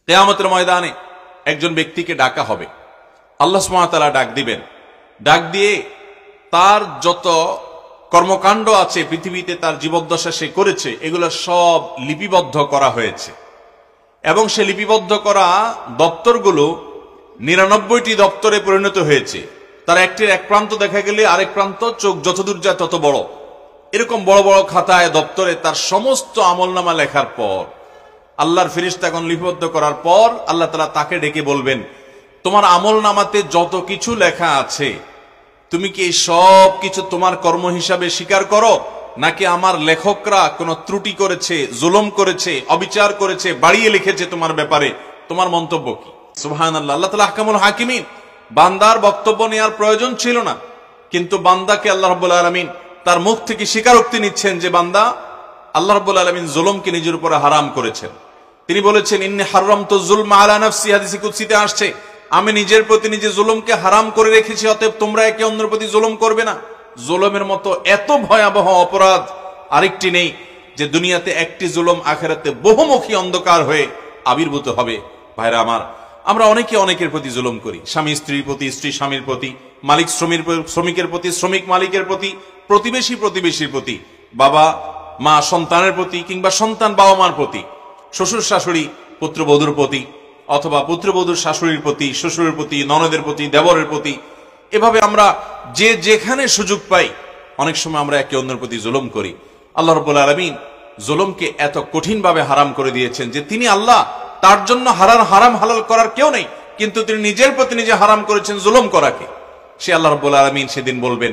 কিয়ামতের ময়দানে একজন ব্যক্তিকে ডাকা হবে, আল্লাহ সুবহানাহু ওয়া তাআলা ডাক দিবেন। ডাক দিয়ে তার যত কর্মকাণ্ড আছে পৃথিবীতে তার জীবদ্দশা সে করেছে এগুলো সব লিপিবদ্ধ করা হয়েছে এবং সে লিপিবদ্ধ করা দপ্তরগুলো 99টি দপ্তরে পরিণত হয়েছে। তার একটির এক প্রান্ত দেখা গেলে আরেক প্রান্ত চোখ যতদূর যায় তত বড়, এরকম বড় বড় খাতায় দপ্তরে তার সমস্ত আমলনামা লেখার পর আল্লাহর ফেরেশতাগণ লিপিবদ্ধ করার পর আল্লাহ তাআলা তাকে ডেকে বলবেন, তোমার আমলনামাতে যত কিছু লেখা আছে তুমি কি সব কিছু তোমার কর্ম হিসাবে স্বীকার করো, নাকি আমার লেখকরা কোনো ত্রুটি করেছে, জুলুম করেছে, অবিচার করেছে, বাড়িয়ে লিখেছে তোমার ব্যাপারে, তোমার মন্তব্য কি? সুবহানাল্লাহ। আল্লাহ তাআলা আহকামুল হাকিমিন। বান্দার বক্তব্য নেওয়ার প্রয়োজন ছিল না, কিন্তু বান্দাকে আল্লাহ রাব্বুল আলামিন তার মুখ থেকে স্বীকারোক্তি নিচ্ছেন যে বান্দা আল্লাহ রাব্বুল আলামিন জুলুমকে নিজের উপরে হারাম করেছেন। তিনি বলেছেন, ইন্নী হারামতু যুলমা আলা নাফসি, হাদিসে কুদসিতে আসছে, আমি নিজের প্রতি নিজে জুলুমকে হারাম করে রেখেছি, অতএব তোমরা একে অন্যের প্রতি জুলুম করবে না। জুলুমের মতো এত ভয়াবহ অপরাধ আরেকটি নেই যে দুনিয়াতে একটি জুলুম আখিরাতে বহুমুখী অন্ধকার হয়ে আবির্ভূত হবে। ভাইরা আমার, আমরা অনেকে অনেকের প্রতি জুলুম করি, স্বামী স্ত্রীর প্রতি, স্ত্রী স্বামীর প্রতি, মালিক শ্রমিকের প্রতি, শ্রমিক মালিকের প্রতি, প্রতিবেশী প্রতিবেশীর প্রতি, বাবা মা সন্তানের প্রতি, কিংবা সন্তান বাবা মার প্রতি, শ্বশুর শাশুড়ি পুত্রবধূর প্রতি, অথবা পুত্রবধূর শাশুড়ির প্রতি, শ্বশুরের প্রতি, ননদের প্রতি, দেবরের প্রতি। এভাবে আমরা যে যেখানে সুযোগ পাই অনেক সময় আমরা একে অন্যের প্রতি জুলুম করি। আল্লাহ রাব্বুল আলামিন জুলুমকে এত কঠিনভাবে হারাম করে দিয়েছেন যে তিনি আল্লাহ, তার জন্য হারাম হালাল করার কেউ নেই, কিন্তু তিনি নিজের প্রতি নিজে হারাম করেছেন জুলুম করাকে। সে আল্লাহ রাব্বুল আলামিন সেদিন বলবেন,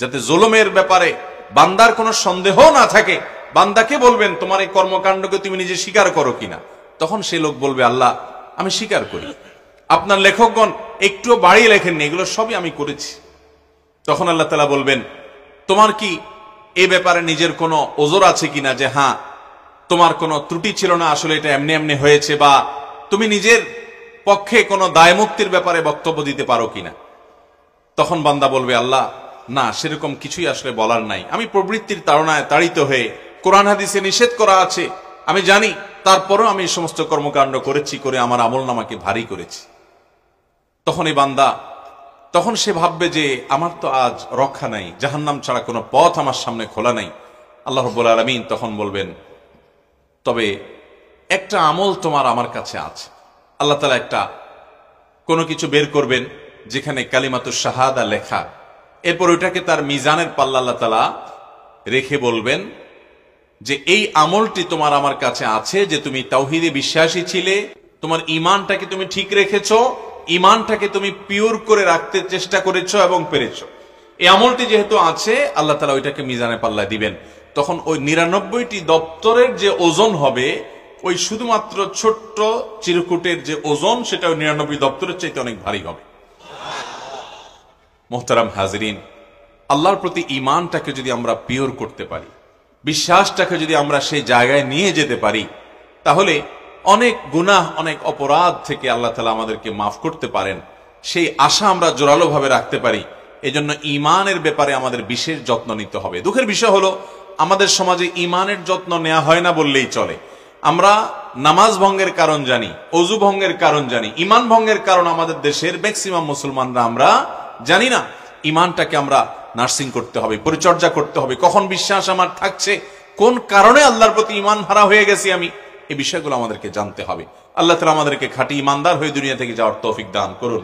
যাতে জুলুমের ব্যাপারে বান্দার কোনো সন্দেহ না থাকে, বান্দাকে বলবেন তোমার এই কর্মকাণ্ডকে তুমি নিজে স্বীকার করো কিনা। তখন সে লোক বলবে, আল্লাহ আমি স্বীকার করি, আপনার লেখকগণ একটুও বাড়িয়ে লেখেননি, এগুলো সবই আমি করেছি। তখন আল্লাহ তাআলা বলবেন, তোমার কি এই ব্যাপারে নিজের কোনো ওজর আছে কিনা, যে হ্যাঁ তোমার কোনো ত্রুটি ছিল না, আসলে এটা এমনি এমনি হয়েছে, বা তুমি নিজের পক্ষে কোনো দায় মুক্তির ব্যাপারে বক্তব্য দিতে পারো কিনা। তখন বান্দা বলবে, আল্লাহ না, সেরকম কিছুই আসলে বলার নাই, আমি প্রবৃত্তির তাড়নায় তাড়িত হয়ে, কোরআন হাদিসে নিষেধ করা আছে আমি জানি, তারপরেও আমি এই সমস্ত কর্মকাণ্ড করেছি, করে আমার আমলনামাকে ভারী করেছি। তখন এই বান্দা, তখন সে ভাববে যে আমার তো আজ রক্ষা নাই, জাহান্নাম ছাড়া কোনো পথ আমার সামনে খোলা নাই। আল্লাহ রাব্বুল আলামিন তখন বলবেন, তবে একটা আমল তোমার আমার কাছে আছে। আল্লাহ তাআলা একটা কোনো কিছু বের করবেন যেখানে কালিমাতুশ শাহাদা লেখা, এরপর ওইটাকে তার মিজানের পাল্লা আল্লাহ তাআলা রেখে বলবেন যে এই আমলটি তোমার আমার কাছে আছে, যে তুমি তাওহীদে বিশ্বাসী ছিলে, তোমার ঈমানটাকে তুমি ঠিক রেখেছো, ঈমানটাকে তুমি পিওর করে রাখতে চেষ্টা করেছো এবং পেরেছো। এই আমলটি যেহেতু আছে, আল্লাহ তাআলা ওইটাকে মিজানের পাল্লায় দিবেন। তখন ওই 99টি দপ্তরের যে ওজন হবে, ওই শুধুমাত্র ছোট্ট চিরকুটের যে ওজন, সেটা ওই 99 দপ্তরের চাইতে অনেক ভারী হবে। মোহতারাম হাজরিন, আল্লাহর প্রতি ঈমানটাকে যদি আমরা পিওর করতে পারি, বিশ্বাসটাকে যদি আমরা সেই জায়গায় নিয়ে যেতে পারি, তাহলে অনেক গুনাহ, অনেক অপরাধ থেকে আল্লাহ তাআলা আমাদেরকে মাফ করতে পারেন, সেই আশা আমরা জোরালোভাবে রাখতে পারি। এজন্য ঈমানের ব্যাপারে আমাদের বিশেষ যত্ন নিতে হবে। দুঃখের বিষয় হলো, আমাদের সমাজে ঈমানের যত্ন নেওয়া হয় না বললেই চলে। আমরা নামাজ ভঙ্গের কারণ জানি, ওযু ভঙ্গের কারণ জানি, ঈমান ভঙ্গের কারণ আমাদের দেশের ম্যাক্সিমাম মুসলমানরা আমরা জানি না। ঈমানটাকে আমরা নার্সিং করতে হবে, পরিচর্যা করতে হবে। কখন বিশ্বাস আমার থাকছে, কোন কারণে আল্লাহর প্রতি ঈমান হারা হয়ে গেছি আমি, এই বিষয়গুলো আমাদেরকে জানতে হবে। আল্লাহ তাআলা আমাদেরকে খাঁটি ঈমানদার হয়ে দুনিয়া থেকে যাওয়ার তৌফিক দান করুন।